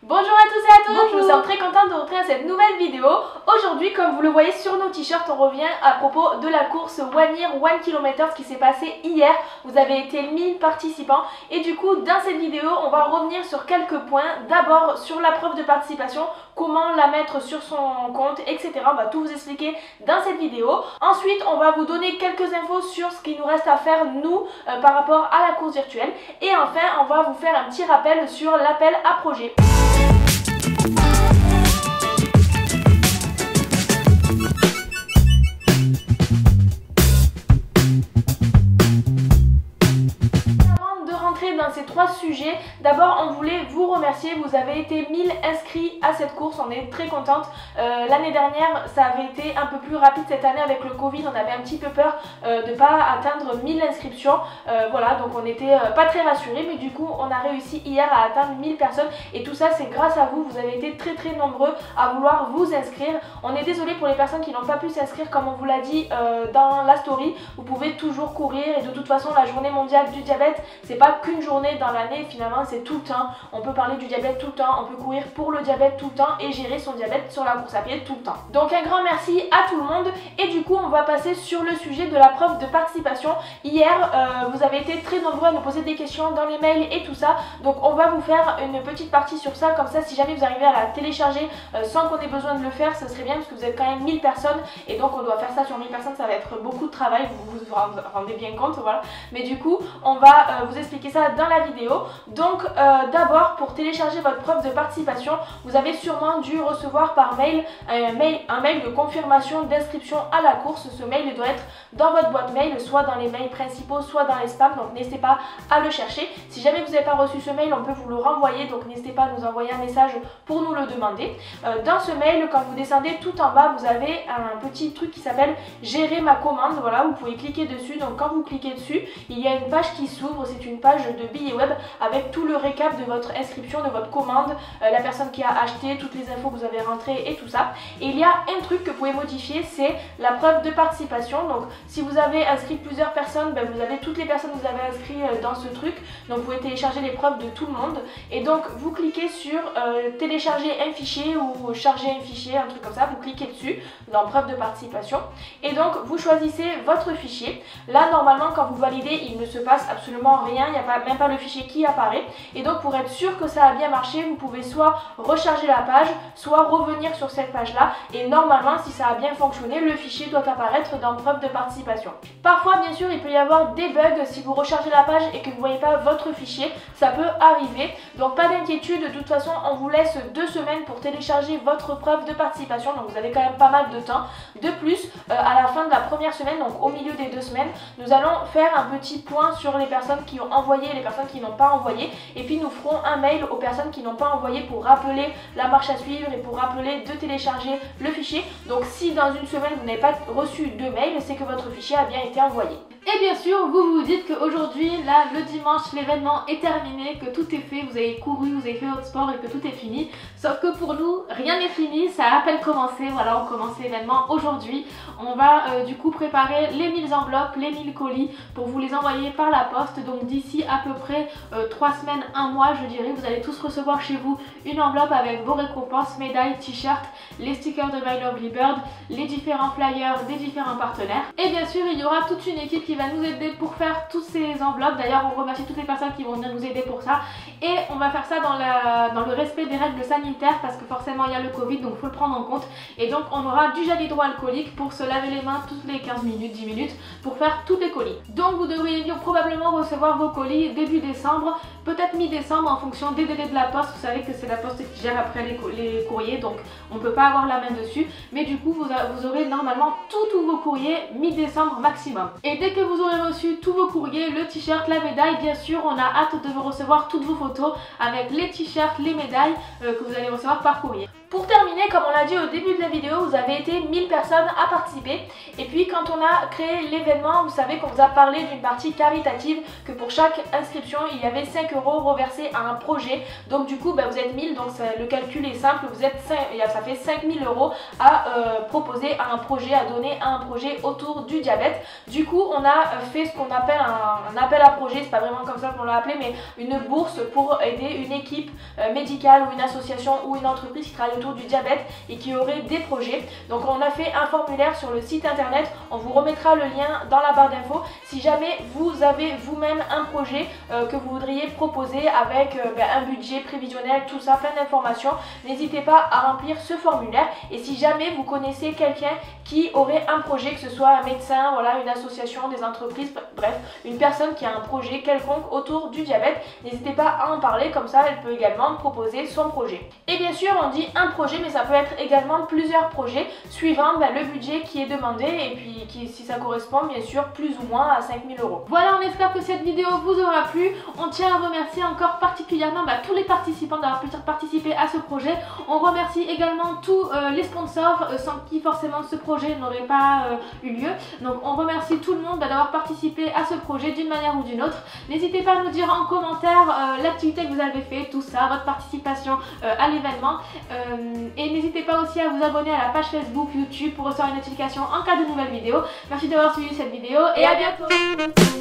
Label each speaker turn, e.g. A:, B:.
A: Bonjour à tous et à toutes,
B: Bonjour.
A: nous sommes très contents de vous retrouver à cette nouvelle vidéo. Aujourd'hui, comme vous le voyez sur nos t-shirts, on revient à propos de la course One Year 1 km qui s'est passée hier. Vous avez été 1000 participants et du coup, dans cette vidéo, on va revenir sur quelques points. D'abord, sur la preuve de participation, comment la mettre sur son compte, etc. On va tout vous expliquer dans cette vidéo. Ensuite, on va vous donner quelques infos sur ce qu'il nous reste à faire, nous, par rapport à la course virtuelle. Et enfin, on va vous faire un petit rappel sur l'appel à projet. Dans ces trois sujets, d'abord on voulait vous remercier, vous avez été 1000 inscrits à cette course, on est très contente. L'année dernière ça avait été un peu plus rapide, cette année avec le Covid on avait un petit peu peur de ne pas atteindre 1000 inscriptions, voilà, donc on n'était pas très rassurés, mais du coup on a réussi hier à atteindre 1000 personnes et tout ça c'est grâce à vous, vous avez été très nombreux à vouloir vous inscrire. On est désolé pour les personnes qui n'ont pas pu s'inscrire, comme on vous l'a dit dans la story, vous pouvez toujours courir et de toute façon la journée mondiale du diabète c'est pas qu'une journée dans l'année, finalement c'est tout le temps. On peut parler du diabète tout le temps, on peut courir pour le diabète tout le temps et gérer son diabète sur la course à pied tout le temps. Donc un grand merci à tout le monde et du coup on va passer sur le sujet de la preuve de participation. Hier vous avez été très nombreux à nous poser des questions dans les mails et tout ça, donc on va vous faire une petite partie sur ça, comme ça si jamais vous arrivez à la télécharger sans qu'on ait besoin de le faire, ça serait bien parce que vous êtes quand même 1000 personnes et donc on doit faire ça sur 1000 personnes, ça va être beaucoup de travail, vous vous rendez bien compte, voilà. Mais du coup on va vous expliquer ça dans la vidéo. Donc d'abord pour télécharger votre preuve de participation, vous avez sûrement dû recevoir par mail un mail de confirmation d'inscription à la course. Ce mail doit être dans votre boîte mail, soit dans les mails principaux, soit dans les spams, donc n'hésitez pas à le chercher. Si jamais vous n'avez pas reçu ce mail, on peut vous le renvoyer, donc n'hésitez pas à nous envoyer un message pour nous le demander. Dans ce mail, quand vous descendez tout en bas, vous avez un petit truc qui s'appelle gérer ma commande, voilà, vous pouvez cliquer dessus. Donc quand vous cliquez dessus, il y a une page qui s'ouvre, c'est une page de billets web avec tout le récap de votre inscription, de votre commande, la personne qui a acheté, toutes les infos que vous avez rentrées et tout ça. Et il y a un truc que vous pouvez modifier, c'est la preuve de participation. Donc si vous avez inscrit plusieurs personnes, ben, vous avez toutes les personnes que vous avez inscrites dans ce truc, donc vous pouvez télécharger les preuves de tout le monde. Et donc vous cliquez sur télécharger un fichier ou charger un fichier, un truc comme ça, vous cliquez dessus dans preuve de participation et donc vous choisissez votre fichier. Là normalement quand vous validez il ne se passe absolument rien, il n'y a même pas le fichier qui apparaît, et donc pour être sûr que ça a bien marché, vous pouvez soit recharger la page, soit revenir sur cette page là, et normalement si ça a bien fonctionné, le fichier doit apparaître dans preuve de participation. Parfois bien sûr il peut y avoir des bugs si vous rechargez la page et que vous ne voyez pas votre fichier, ça peut arriver, donc pas d'inquiétude, de toute façon on vous laisse 2 semaines pour télécharger votre preuve de participation, donc vous avez quand même pas mal de temps. De plus, à la fin de la première semaine, donc au milieu des 2 semaines, nous allons faire un petit point sur les personnes qui ont envoyé et les personnes qui n'ont pas envoyé, et puis nous ferons un mail aux personnes qui n'ont pas envoyé pour rappeler la marche à suivre et pour rappeler de télécharger le fichier. Donc si dans une semaine vous n'avez pas reçu de mail, c'est que votre fichier a bien été envoyé.
B: Et bien sûr, vous vous dites qu'aujourd'hui, là, le dimanche, l'événement est terminé, que tout est fait, vous avez couru, vous avez fait votre sport et que tout est fini. Sauf que pour nous, rien n'est fini, ça a à peine commencé. Voilà, on commence l'événement aujourd'hui. On va du coup préparer les 1000 enveloppes, les 1000 colis pour vous les envoyer par la poste. Donc d'ici à peu près 3 semaines, 1 mois, je dirais, vous allez tous recevoir chez vous une enveloppe avec vos récompenses, médailles, t-shirts, les stickers de My Lovely Bird, les différents flyers des différents partenaires. Et bien sûr, il y aura toute une équipe qui va nous aider pour faire toutes ces enveloppes. D'ailleurs on remercie toutes les personnes qui vont venir nous aider pour ça, et on va faire ça dans le respect des règles sanitaires parce que forcément il y a le Covid, donc il faut le prendre en compte. Et donc on aura du gel hydroalcoolique pour se laver les mains toutes les 15 minutes, 10 minutes pour faire tous les colis. Donc vous devriez probablement recevoir vos colis début décembre, peut-être mi-décembre en fonction des délais de la poste. Vous savez que c'est la poste qui gère après les courriers, donc on ne peut pas avoir la main dessus, mais du coup vous aurez normalement tous vos courriers mi-décembre maximum. Et dès que vous aurez reçu tous vos courriers, le t-shirt, la médaille, bien sûr on a hâte de vous recevoir toutes vos photos avec les t-shirts, les médailles que vous allez recevoir par courrier.
A: Pour terminer, comme on l'a dit au début de la vidéo, vous avez été 1000 personnes à participer. Et puis quand on a créé l'événement, vous savez qu'on vous a parlé d'une partie caritative, que pour chaque inscription, il y avait 5 € reversés à un projet. Donc du coup, vous êtes 1000, donc le calcul est simple, ça fait 5000 € à proposer à un projet, à donner à un projet autour du diabète. Du coup, on a fait ce qu'on appelle un appel à projet, c'est pas vraiment comme ça qu'on l'a appelé, mais une bourse pour aider une équipe médicale ou une association ou une entreprise qui travaille autour du diabète et qui aurait des projets. Donc on a fait un formulaire sur le site internet, on vous remettra le lien dans la barre d'infos si jamais vous avez vous-même un projet que vous voudriez proposer avec un budget prévisionnel, tout ça, plein d'informations. N'hésitez pas à remplir ce formulaire et si jamais vous connaissez quelqu'un qui aurait un projet, que ce soit un médecin, voilà, une association, des entreprises, bref, une personne qui a un projet quelconque autour du diabète, n'hésitez pas à en parler, comme ça elle peut également proposer son projet. Et bien sûr on dit un projet mais ça peut être également plusieurs projets suivant le budget qui est demandé et puis si ça correspond bien sûr plus ou moins à 5 000 €.
B: Voilà, on espère que cette vidéo vous aura plu. On tient à remercier encore particulièrement tous les participants d'avoir pu participer à ce projet. On remercie également tous les sponsors sans qui forcément ce projet n'aurait pas eu lieu. Donc on remercie tout le monde d'avoir participé à ce projet d'une manière ou d'une autre. N'hésitez pas à nous dire en commentaire l'activité que vous avez fait, tout ça, votre participation à l'événement. Et n'hésitez pas aussi à vous abonner à la page Facebook, YouTube pour recevoir une notification en cas de nouvelles vidéos. Merci d'avoir suivi cette vidéo et à bientôt.